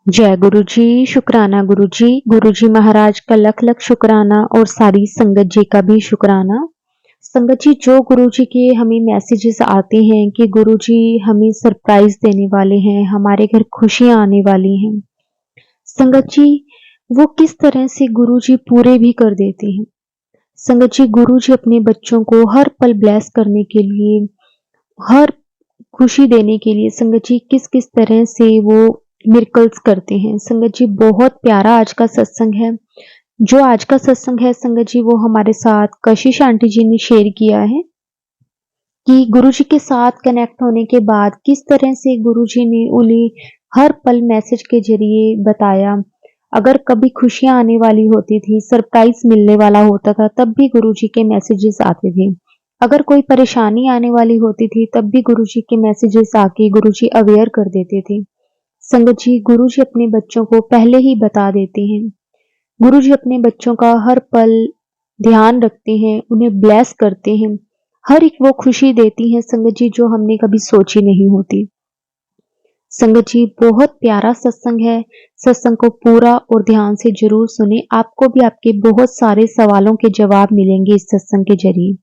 जय गुरु जी, शुक्राना गुरु जी महाराज का लख लख शुक्राना और सारी संगत जी का भी शुक्राना। संगत जी, जो गुरु जी के हमें मैसेजेस आते हैं कि गुरु जी हमें सरप्राइज देने वाले हैं, हमारे घर खुशियां आने वाली हैं। संगत जी, वो किस तरह से गुरु जी पूरे भी कर देते हैं। संगत जी, गुरु जी अपने बच्चों को हर पल ब्लेस करने के लिए, हर खुशी देने के लिए संगत जी किस किस तरह से वो मिरेकल्स करते हैं। संगत जी, बहुत प्यारा आज का सत्संग है। जो आज का सत्संग है संगत जी, वो हमारे साथ कशिश आंटी जी ने शेयर किया है कि गुरु जी के साथ कनेक्ट होने के बाद किस तरह से गुरु जी ने उन्हें हर पल मैसेज के जरिए बताया। अगर कभी खुशियां आने वाली होती थी, सरप्राइज मिलने वाला होता था, तब भी गुरु जी के मैसेजेस आते थे। अगर कोई परेशानी आने वाली होती थी, तब भी गुरु जी के मैसेजेस आके गुरु जी अवेयर कर देते थे। संगत जी, गुरु जी अपने बच्चों को पहले ही बता देते हैं। गुरु जी अपने बच्चों का हर पल ध्यान रखते हैं, उन्हें ब्लेस करते हैं। हर एक वो खुशी देती हैं संगत जी जो हमने कभी सोची नहीं होती। संगत जी, बहुत प्यारा सत्संग है। सत्संग को पूरा और ध्यान से जरूर सुने। आपको भी आपके बहुत सारे सवालों के जवाब मिलेंगे इस सत्संग के जरिए।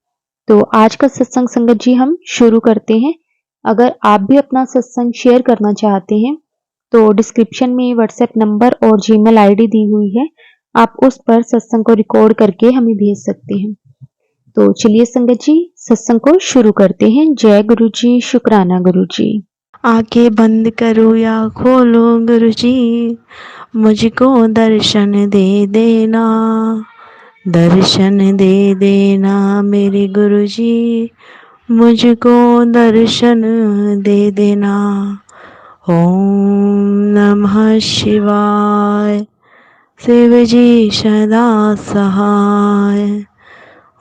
तो आज का सत्संग संगत जी हम शुरू करते हैं। अगर आप भी अपना सत्संग शेयर करना चाहते हैं तो डिस्क्रिप्शन में व्हाट्सएप नंबर और जीमेल आईडी दी हुई है। आप उस पर सत्संग को रिकॉर्ड करके हमें भेज सकते हैं। तो चलिए संगत जी, सत्संग को शुरू करते हैं। जय गुरु जी, शुक्राना गुरु जी। आंखें बंद करो या खोलो गुरु जी, मुझको दर्शन दे देना, दर्शन दे देना मेरे गुरु जी, मुझको दर्शन दे देना। ओम नमः शिवाय, शिव जी सदा सहाय।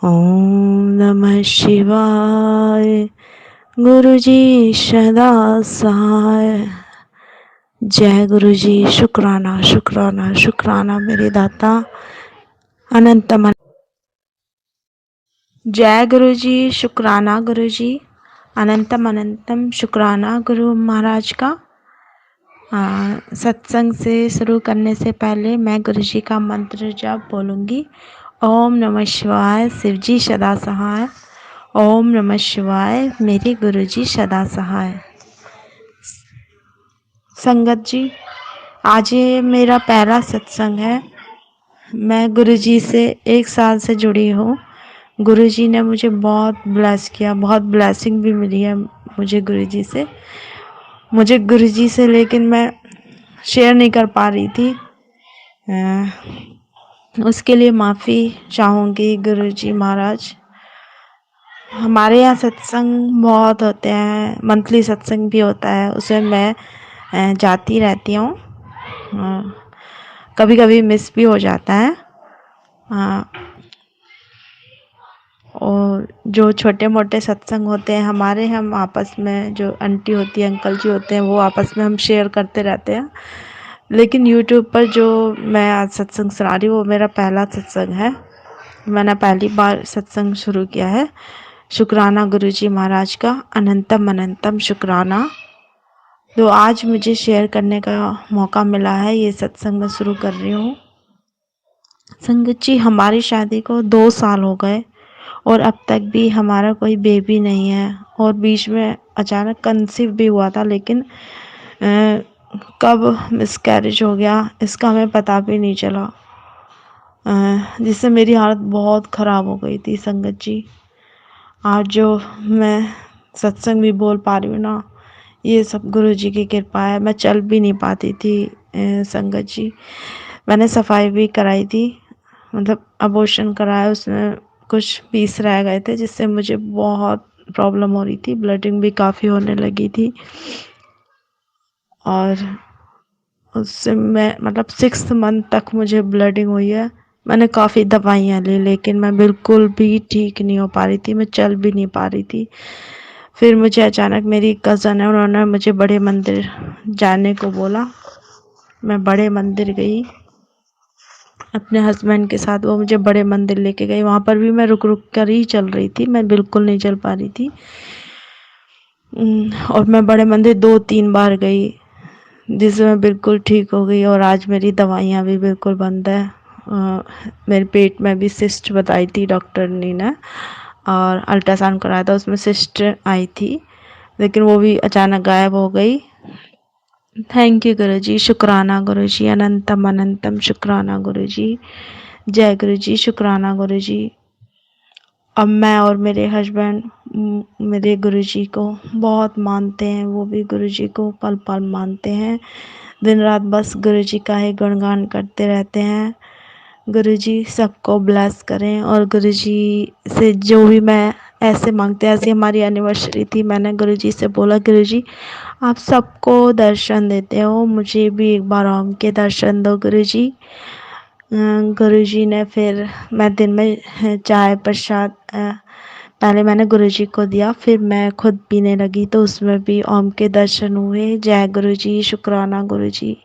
ओम नमः शिवाय, गुरु जी सदा सहाय। जय गुरु जी, शुक्राना शुक्राना शुक्राना मेरे दाता अनंत मन। जय गुरु जी, शुक्राना गुरु जी, अनंतम अनंतम शुक्राना गुरु महाराज का। सत्संग से शुरू करने से पहले मैं गुरु जी का मंत्र जप बोलूँगी। ओम नमः शिवाय, शिव जी सदा सहाय। ओम नमः शिवाय, मेरे गुरु जी सदा सहाय। संगत जी, आज ये मेरा पहला सत्संग है। मैं गुरु जी से 1 साल से जुड़ी हूँ। गुरु जी ने मुझे बहुत ब्लेस किया, बहुत ब्लेसिंग भी मिली है मुझे गुरु जी से, लेकिन मैं शेयर नहीं कर पा रही थी। उसके लिए माफ़ी चाहूँगी गुरु जी महाराज। हमारे यहाँ सत्संग बहुत होते हैं, मंथली सत्संग भी होता है, उसमें मैं जाती रहती हूँ। कभी कभी मिस भी हो जाता है। और जो छोटे मोटे सत्संग होते हैं हमारे, हम आपस में जो आंटी होती है, अंकल जी होते हैं, वो आपस में हम शेयर करते रहते हैं। लेकिन यूट्यूब पर जो मैं आज सत्संग सुना रही हूँ वो मेरा पहला सत्संग है। मैंने पहली बार सत्संग शुरू किया है। शुक्राना गुरु जी महाराज का, अनंतम अनंतम शुक्राना। तो आज मुझे शेयर करने का मौका मिला है, ये सत्संग मैं शुरू कर रही हूँ। संगत जी, हमारी शादी को 2 साल हो गए और अब तक भी हमारा कोई बेबी नहीं है। और बीच में अचानक कंसीव भी हुआ था, लेकिन कब मिसकैरेज हो गया इसका हमें पता भी नहीं चला, जिससे मेरी हालत बहुत ख़राब हो गई थी। संगत जी, आज जो मैं सत्संग भी बोल पा रही हूँ ना, ये सब गुरु जी की कृपा है। मैं चल भी नहीं पाती थी संगत जी। मैंने सफाई भी कराई थी, मतलब अबॉर्शन कराया, उसमें कुछ पीस रह गए थे, जिससे मुझे बहुत प्रॉब्लम हो रही थी। ब्लीडिंग भी काफ़ी होने लगी थी और उससे मैं मतलब 6 मंथ तक मुझे ब्लीडिंग हुई है। मैंने काफ़ी दवाइयाँ ली, लेकिन मैं बिल्कुल भी ठीक नहीं हो पा रही थी, मैं चल भी नहीं पा रही थी। फिर मुझे अचानक मेरी कज़न है, उन्होंने मुझे बड़े मंदिर जाने को बोला। मैं बड़े मंदिर गई अपने हस्बैंड के साथ। वो मुझे बड़े मंदिर लेके गई। वहाँ पर भी मैं रुक रुक कर ही चल रही थी, मैं बिल्कुल नहीं चल पा रही थी। और मैं बड़े मंदिर 2-3 बार गई। जिसमें बिल्कुल ठीक हो गई और आज मेरी दवाइयाँ भी बिल्कुल बंद है। मेरे पेट में भी सिस्ट बताई थी डॉक्टर ने और अल्ट्रासाउंड कराया था, उसमें सिस्ट आई थी, लेकिन वो भी अचानक गायब हो गई। थैंक यू गुरु जी, शुक्राना गुरु जी, अनंतम अनंतम शुक्राना गुरु जी। जय गुरु जी, शुक्राना गुरु जी। अब मैं और मेरे हस्बैंड मेरे गुरुजी को बहुत मानते हैं, वो भी गुरुजी को पल पल मानते हैं। दिन रात बस गुरुजी का ही गुणगान करते रहते हैं। गुरुजी सबको ब्लेस करें और गुरुजी से जो भी मैं ऐसे मांगते हैं, ऐसी हमारी एनिवर्सरी थी, मैंने गुरुजी से बोला गुरुजी आप सबको दर्शन देते हो, मुझे भी एक बार ओम के दर्शन दो गुरुजी। गुरुजी ने फिर मैं दिन में चाय प्रसाद पहले मैंने गुरुजी को दिया, फिर मैं खुद पीने लगी, तो उसमें भी ओम के दर्शन हुए। जय गुरुजी, शुक्राना गुरुजी।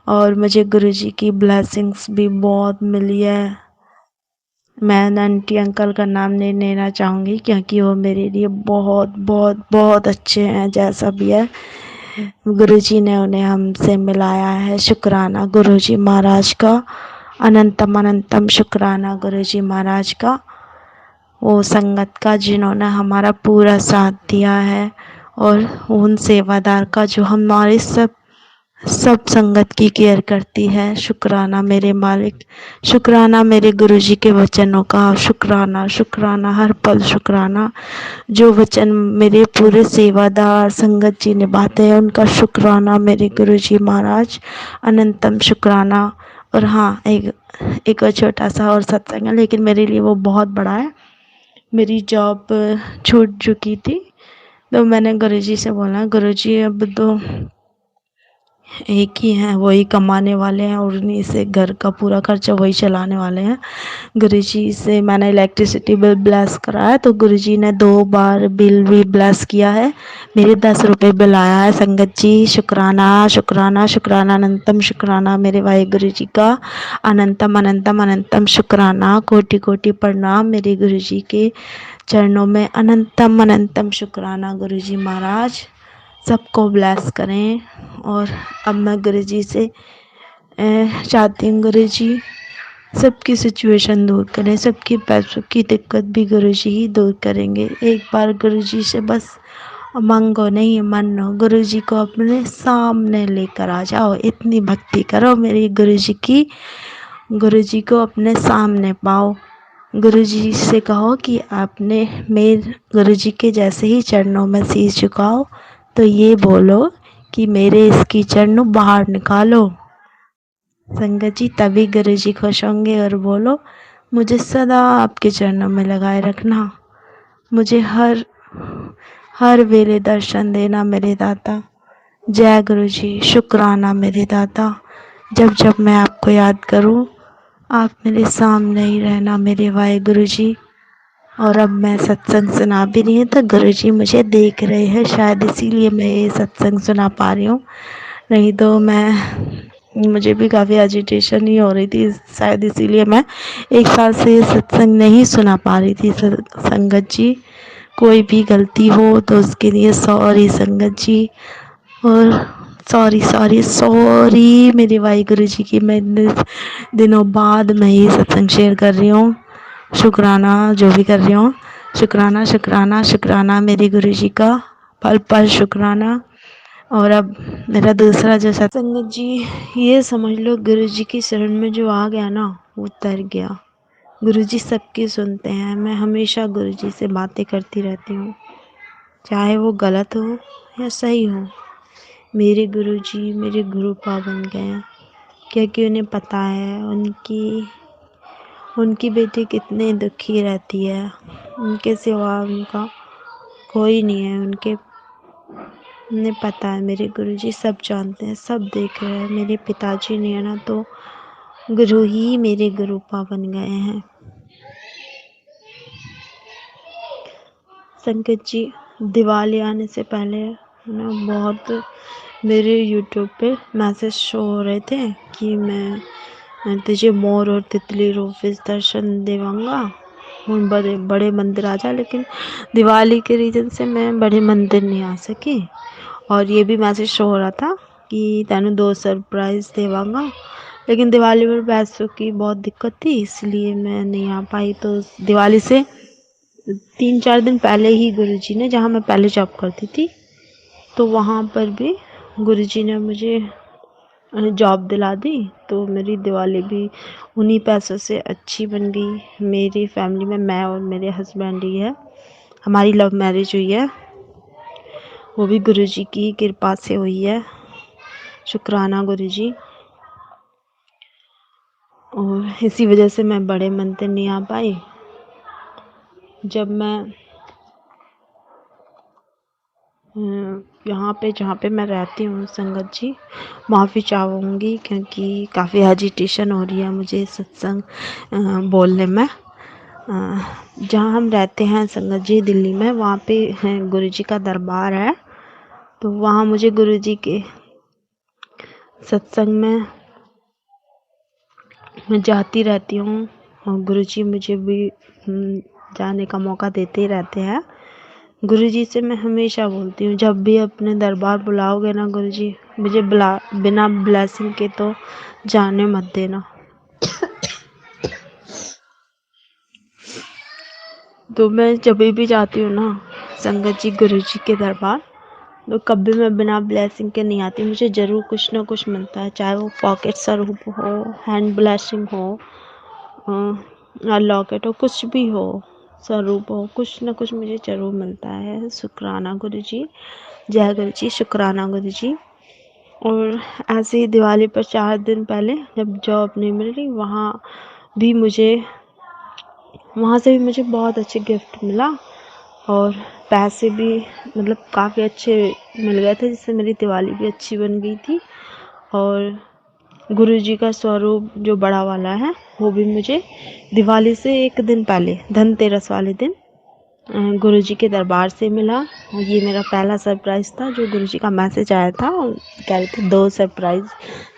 और मुझे गुरुजी की ब्लेसिंग्स भी बहुत मिली है। मैं आंटी अंकल का नाम नहीं लेना चाहूँगी क्योंकि वो मेरे लिए बहुत बहुत बहुत अच्छे हैं, जैसा भी है गुरुजी ने उन्हें हमसे मिलाया है। शुक्राना गुरुजी महाराज का, अनंतम अनंतम शुक्राना गुरुजी महाराज का, वो संगत का जिन्होंने हमारा पूरा साथ दिया है, और उन सेवादार का जो हमारे सब संगत की केयर करती है। शुक्राना मेरे मालिक, शुक्राना मेरे गुरुजी के वचनों का, शुक्राना शुक्राना हर पल शुक्राना। जो वचन मेरे पूरे सेवादार संगत जी निभाते हैं उनका शुक्राना मेरे गुरुजी महाराज, अनंतम शुक्राना। और हाँ, एक और छोटा सा और सत्संग है, लेकिन मेरे लिए वो बहुत बड़ा है। मेरी जॉब छूट चुकी थी, तो मैंने गुरुजी से बोला गुरुजी अब तो एक ही हैं, वही कमाने वाले हैं और उन्हीं से घर का पूरा खर्चा वही चलाने वाले हैं। गुरुजी से मैंने इलेक्ट्रिसिटी बिल ब्लेस कराया, तो गुरुजी ने 2 बार बिल भी ब्लेस किया है। मेरे 10 रुपये बिल आया है। संगत जी शुक्राना शुक्राना शुक्राना, अनंतम शुक्राना मेरे वाहिगुरु जी का, अनंतम अनंतम अनंतम शुक्राना। कोटि कोटि प्रणाम मेरे गुरुजी के चरणों में, अनंतम अनंतम शुक्राना गुरुजी महाराज। सबको ब्लेस करें। और अब मैं गुरुजी से चाहती हूँ गुरुजी सबकी सिचुएशन दूर करें, सबकी पैसों की दिक्कत भी गुरुजी ही दूर करेंगे। एक बार गुरुजी से बस मांगो नहीं मनो, गुरुजी को अपने सामने लेकर आ जाओ, इतनी भक्ति करो मेरी गुरुजी की, गुरुजी को अपने सामने पाओ। गुरुजी से कहो कि आपने मेरे गुरुजी के जैसे ही चरणों में शीश झुकाओ, तो ये बोलो कि मेरे इस कीचड़ को बाहर निकालो। संगत जी तभी गुरुजी खुश होंगे और बोलो मुझे सदा आपके चरणों में लगाए रखना, मुझे हर वेले दर्शन देना मेरे दाता। जय गुरुजी, शुक्राना मेरे दाता। जब जब मैं आपको याद करूं, आप मेरे सामने ही रहना मेरे वाहिगुरु जी। और अब मैं सत्संग सुना भी रही हूँ तो गुरुजी मुझे देख रहे हैं, शायद इसीलिए मैं ये सत्संग सुना पा रही हूँ, नहीं तो मुझे भी काफ़ी एजिटेशन ही हो रही थी, शायद इसीलिए मैं 1 साल से सत्संग नहीं सुना पा रही थी। संगत जी कोई भी गलती हो तो उसके लिए सॉरी संगत जी, और सॉरी सॉरी सॉरी मेरे वाहिगुरु जी की। मैं दिनों बाद मैं ये सत्संग शेयर कर रही हूँ, शुक्राना जो भी कर रही हूँ, शुक्राना शुक्राना शुक्राना मेरे गुरु जी का, पल पल शुक्राना। और अब मेरा दूसरा जो सत्संग जी, ये समझ लो गुरु जी की शरण में जो आ गया ना वो तर गया। गुरु जी सबकी सुनते हैं, मैं हमेशा गुरु जी से बातें करती रहती हूँ, चाहे वो गलत हो या सही हो। मेरे गुरु जी मेरे गुरुपा बन गए हैं, क्योंकि उन्हें पता है उनकी बेटी कितनी दुखी रहती है, उनके सिवा उनका कोई नहीं है। उन्हें पता है, मेरे गुरुजी सब जानते हैं, सब देख रहे हैं। मेरे पिताजी नहीं है ना, तो गुरु ही मेरे गुरुपा बन गए हैं। संगत जी दिवाली आने से पहले ना बहुत मेरे यूट्यूब पे मैसेज शो हो रहे थे कि मैं तुझे मोर और तितली रोफिस दर्शन देवाऊंगा, बड़े मंदिर आ जा। लेकिन दिवाली के रीज़न से मैं बड़े मंदिर नहीं आ सकी। और ये भी मैसेज शो हो रहा था कि तैनू 2 सरप्राइज़ देवांगा, लेकिन दिवाली पर पैसों की बहुत दिक्कत थी, इसलिए मैं नहीं आ पाई। तो दिवाली से 3-4 दिन पहले ही गुरुजी ने, जहाँ मैं पहले जॉब करती थी, तो वहाँ पर भी गुरुजी ने मुझे जॉब दिला दी। तो मेरी दिवाली भी उन्हीं पैसों से अच्छी बन गई। मेरी फैमिली में मैं और मेरे हस्बैंड ही है, हमारी लव मैरिज हुई है, वो भी गुरुजी की कृपा से हुई है। शुक्राना गुरुजी। और इसी वजह से मैं बड़े मंदिर नहीं आ पाई। जब मैं यहाँ पे जहाँ पे मैं रहती हूँ संगत जी, माफ़ी चाहूँगी क्योंकि काफ़ी एजिटेशन हो रही है मुझे सत्संग बोलने में। जहाँ हम रहते हैं संगत जी दिल्ली में, वहाँ पे गुरुजी का दरबार है। तो वहाँ मुझे गुरुजी के सत्संग में मैं जाती रहती हूँ और गुरुजी मुझे भी जाने का मौका देते ही रहते हैं। गुरुजी से मैं हमेशा बोलती हूँ, जब भी अपने दरबार बुलाओगे ना गुरुजी, मुझे बिना ब्लेसिंग के तो जाने मत देना। तो मैं जब भी जाती हूँ ना संगत जी गुरुजी के दरबार, तो कभी मैं बिना ब्लेसिंग के नहीं आती। मुझे ज़रूर कुछ ना कुछ मिलता है, चाहे वो पॉकेट स्वरूप हो, हैंड ब्लेसिंग हो, लॉकेट हो, कुछ भी हो, स्वरूप हो, कुछ ना कुछ मुझे ज़रूर मिलता है। शुक्राना गुरुजी, जय गुरुजी, शुक्राना गुरुजी। और ऐसे ही दिवाली पर 4 दिन पहले जब जॉब नहीं मिल रही, वहाँ से भी मुझे बहुत अच्छे गिफ्ट मिला और पैसे भी मतलब काफ़ी अच्छे मिल गए थे, जिससे मेरी दिवाली भी अच्छी बन गई थी। और गुरुजी का स्वरूप जो बड़ा वाला है, वो भी मुझे दिवाली से 1 दिन पहले, धनतेरस वाले दिन, गुरुजी के दरबार से मिला। और ये मेरा पहला सरप्राइज़ था, जो गुरुजी का मैसेज आया था, कह रहे थे 2 सरप्राइज़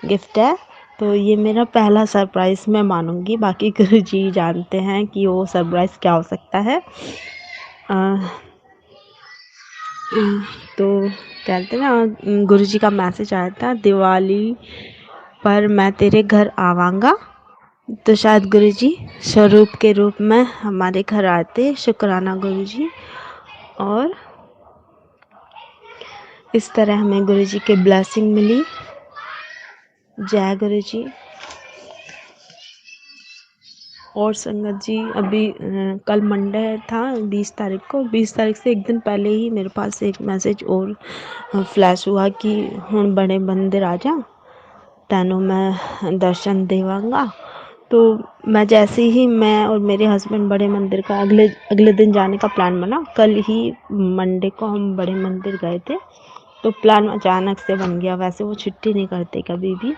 गिफ्ट है। तो ये मेरा पहला सरप्राइज़ मैं मानूंगी। बाकी गुरुजी जानते हैं कि वो सरप्राइज़ क्या हो सकता है। तो कहते ना, गुरुजी का मैसेज आया था, दिवाली पर मैं तेरे घर आवांगा। तो शायद गुरुजी स्वरूप के रूप में हमारे घर आते। शुक्राना गुरुजी। और इस तरह हमें गुरुजी की ब्लेसिंग मिली। जय गुरुजी। और संगत जी, अभी कल मंडे था 20 तारीख को, 20 तारीख से 1 दिन पहले ही मेरे पास एक मैसेज और फ्लैश हुआ कि हुण बड़े मंदिर आ जा, तैनू मैं दर्शन देवांगा। तो मैं और मेरे हस्बैंड बड़े मंदिर का अगले दिन जाने का प्लान बना। कल ही मंडे को हम बड़े मंदिर गए थे, तो प्लान अचानक से बन गया। वैसे वो छुट्टी नहीं करते कभी भी,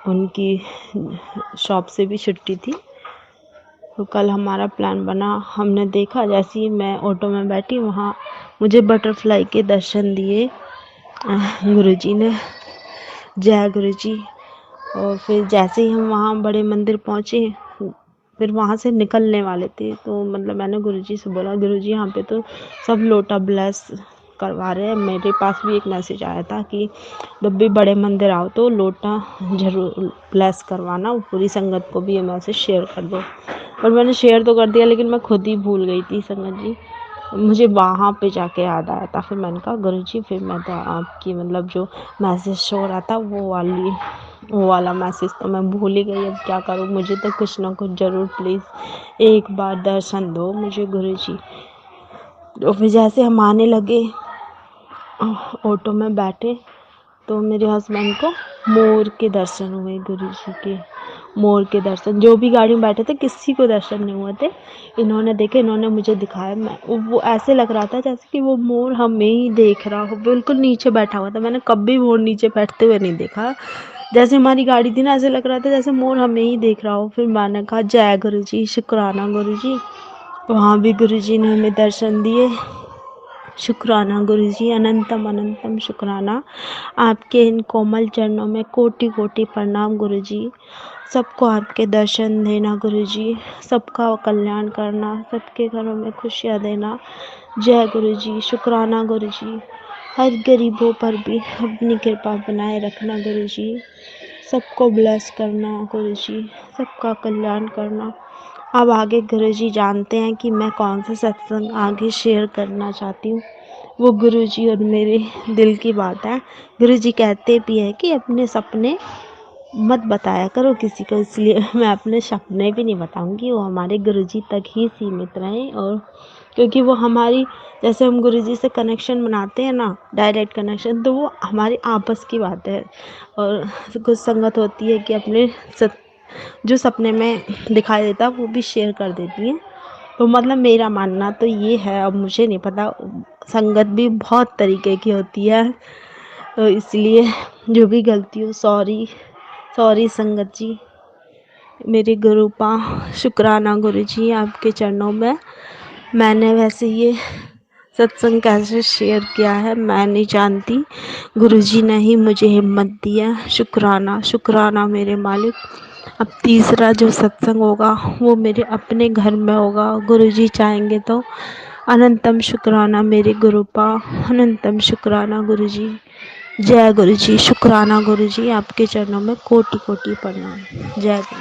उनकी शॉप से भी छुट्टी थी। तो कल हमारा प्लान बना, हमने देखा, जैसे ही मैं ऑटो में बैठी, वहाँ मुझे बटरफ्लाई के दर्शन दिए गुरुजी ने। जय गुरुजी। और फिर जैसे ही हम वहाँ बड़े मंदिर पहुँचे, फिर वहाँ से निकलने वाले थे, तो मतलब मैंने गुरुजी से बोला, गुरुजी यहाँ पे तो सब लोटा ब्लेस करवा रहे हैं। मेरे पास भी एक मैसेज आया था कि जब भी बड़े मंदिर आओ तो लोटा ज़रूर ब्लेस करवाना। पूरी संगत को भी ये मैसेज शेयर कर दो। और मैंने शेयर तो कर दिया, लेकिन मैं खुद ही भूल गई थी संगत जी। मुझे वहाँ पे जाके याद आया था। फिर मैंने कहा गुरुजी, फिर मैं तो आपकी मतलब जो मैसेज शो रहा था वो वाला मैसेज तो मैं भूल ही गई। अब क्या करूँ, मुझे तो कुछ ना कुछ ज़रूर प्लीज़ एक बार दर्शन दो मुझे गुरुजी। तो फिर जैसे हम आने लगे, ऑटो में बैठे, तो मेरे हस्बैंड को मोर के दर्शन हुए। गुरुजी के मोर के दर्शन, जो भी गाड़ी में बैठे थे किसी को दर्शन नहीं हुए थे। इन्होंने देखे, इन्होंने मुझे दिखाया। वो ऐसे लग रहा था जैसे कि वो मोर हमें ही देख रहा हो, बिल्कुल नीचे बैठा हुआ था। मैंने कभी मोर नीचे बैठते हुए नहीं देखा। जैसे हमारी गाड़ी थी ना, ऐसे लग रहा था जैसे मोर हमें ही देख रहा हो। फिर मैंने कहा जय गुरुजी, शुक्राना गुरुजी। वहाँ भी गुरुजी ने हमें दर्शन दिए। शुक्राना गुरुजी, अनंतम अनंतम शुक्राना। आपके इन कोमल चरणों में कोटि कोटि प्रणाम गुरुजी। सबको आपके दर्शन देना गुरुजी, सबका कल्याण करना, सबके घरों में खुशियाँ देना। जय गुरुजी, शुक्राना गुरुजी। हर गरीबों पर भी अपनी कृपा बनाए रखना गुरुजी। सबको ब्लेस करना गुरुजी, सबका कल्याण करना। अब आगे गुरुजी जानते हैं कि मैं कौन सा सत्संग आगे शेयर करना चाहती हूँ, वो गुरुजी और मेरे दिल की बात है। गुरुजी कहते भी है कि अपने सपने मत बताया करो किसी को, इसलिए मैं अपने सपने भी नहीं बताऊंगी, वो हमारे गुरुजी तक ही सीमित रहें। और क्योंकि वो हमारी, जैसे हम गुरुजी से कनेक्शन बनाते हैं ना, डायरेक्ट कनेक्शन, तो वो हमारी आपस की बात है। और कुछ संगत होती है कि अपने जो सपने में दिखाई देता है वो भी शेयर कर देती हैं। तो मतलब मेरा मानना तो ये है, अब मुझे नहीं पता, संगत भी बहुत तरीके की होती है, तो इसलिए जो भी गलती हो, सॉरी संगत जी। मेरे गुरुपा शुक्राना गुरुजी आपके चरणों में। मैंने वैसे ये सत्संग कैसे शेयर किया है मैं नहीं जानती, गुरुजी ने ही मुझे हिम्मत दी है। शुक्राना शुक्राना मेरे मालिक। अब तीसरा जो सत्संग होगा वो मेरे अपने घर में होगा, गुरुजी चाहेंगे तो। अनंतम शुक्राना मेरे गुरुपा, अनंतम शुक्राना गुरुजी। जय गुरुजी, शुक्राना गुरुजी, आपके चरणों में कोटि कोटि प्रणाम। जय गुरु।